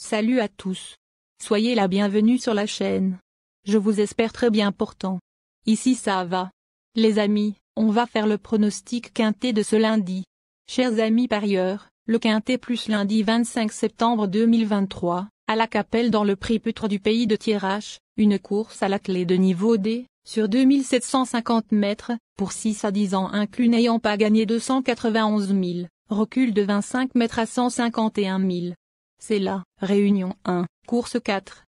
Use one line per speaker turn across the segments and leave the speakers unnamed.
Salut à tous. Soyez la bienvenue sur la chaîne. Je vous espère très bien portant. Ici ça va. Les amis, on va faire le pronostic quintet de ce lundi. Chers amis parieurs, le quintet plus lundi 25 septembre 2023, à la Capelle dans le prix Peutre du pays de Thiérache, une course à la clé de niveau D, sur 2750 mètres, pour 6 à 10 ans inclus n'ayant pas gagné 291 000, recul de 25 mètres à 151 000. C'est la Réunion 1, course 4.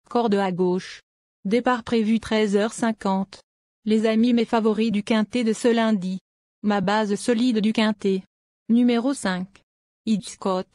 Corde à gauche. Départ prévu 13h50. Les amis mes favoris du quintet de ce lundi. Ma base solide du quintet. Numéro 5. Hitchcock.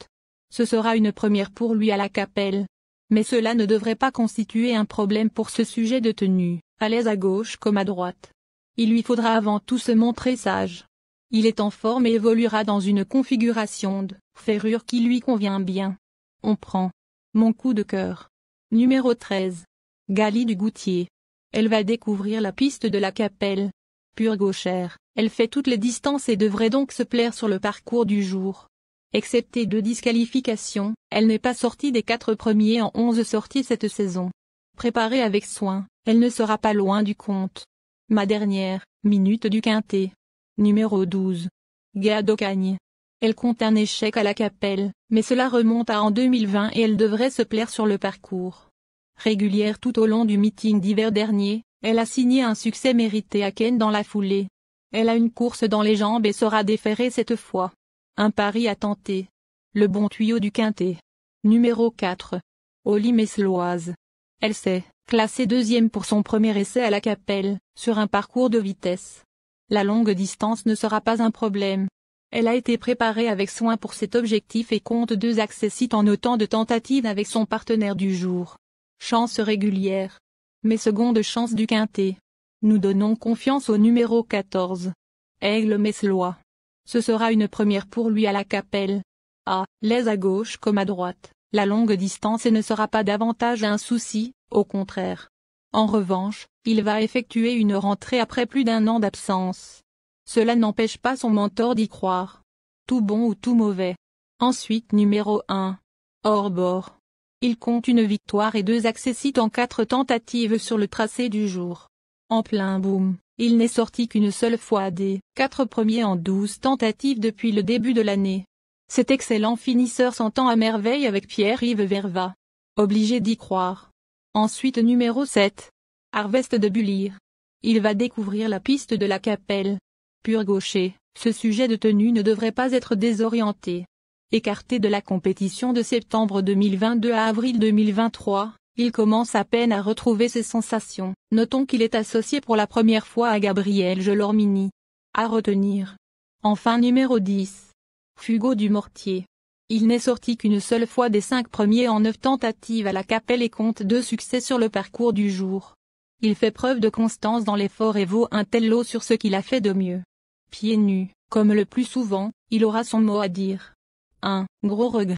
Ce sera une première pour lui à la Capelle. Mais cela ne devrait pas constituer un problème pour ce sujet de tenue, à l'aise à gauche comme à droite. Il lui faudra avant tout se montrer sage. Il est en forme et évoluera dans une configuration de ferrure qui lui convient bien. On prend. Mon coup de cœur. Numéro 13. Gali du Goutier. Elle va découvrir la piste de la Capelle. Pure gauchère, elle fait toutes les distances et devrait donc se plaire sur le parcours du jour. Excepté 2 disqualifications, elle n'est pas sortie des 4 premiers en 11 sorties cette saison. Préparée avec soin, elle ne sera pas loin du compte. Ma dernière minute du quintet. Numéro 12. Gadocagne. Elle compte un échec à la Capelle, mais cela remonte à en 2020 et elle devrait se plaire sur le parcours. Régulière tout au long du meeting d'hiver dernier, elle a signé un succès mérité à Ken dans la foulée. Elle a une course dans les jambes et sera déférée cette fois. Un pari à tenter. Le bon tuyau du quintet. Numéro 4. Oli Mesloise. Elle s'est classée deuxième pour son premier essai à la Capelle, sur un parcours de vitesse. La longue distance ne sera pas un problème. Elle a été préparée avec soin pour cet objectif et compte 2 accessites en autant de tentatives avec son partenaire du jour. Chance régulière. Mais seconde chance du quintet. Nous donnons confiance au numéro 14. Aigle Meslois. Ce sera une première pour lui à la Capelle. À l'aise à gauche comme à droite, la longue distance ne sera pas davantage un souci, au contraire. En revanche, il va effectuer une rentrée après plus d'1 an d'absence. Cela n'empêche pas son mentor d'y croire. Tout bon ou tout mauvais. Ensuite numéro 1. Hors bord. Il compte une victoire et 2 accessites en 4 tentatives sur le tracé du jour. En plein boom, il n'est sorti qu'une seule fois des 4 premiers en 12 tentatives depuis le début de l'année. Cet excellent finisseur s'entend à merveille avec Pierre-Yves Verva. Obligé d'y croire. Ensuite numéro 7. Harvest de Bullir. Il va découvrir la piste de la Capelle. Pur gaucher, ce sujet de tenue ne devrait pas être désorienté. Écarté de la compétition de septembre 2022 à avril 2023, il commence à peine à retrouver ses sensations. Notons qu'il est associé pour la première fois à Gabriel Gelormini. À retenir. Enfin numéro 10. Fugo du Mortier. Il n'est sorti qu'une seule fois des 5 premiers en 9 tentatives à la Capelle et compte 2 succès sur le parcours du jour. Il fait preuve de constance dans l'effort et vaut un tel lot sur ce qu'il a fait de mieux. Pieds nus, comme le plus souvent, il aura son mot à dire. Un gros regret.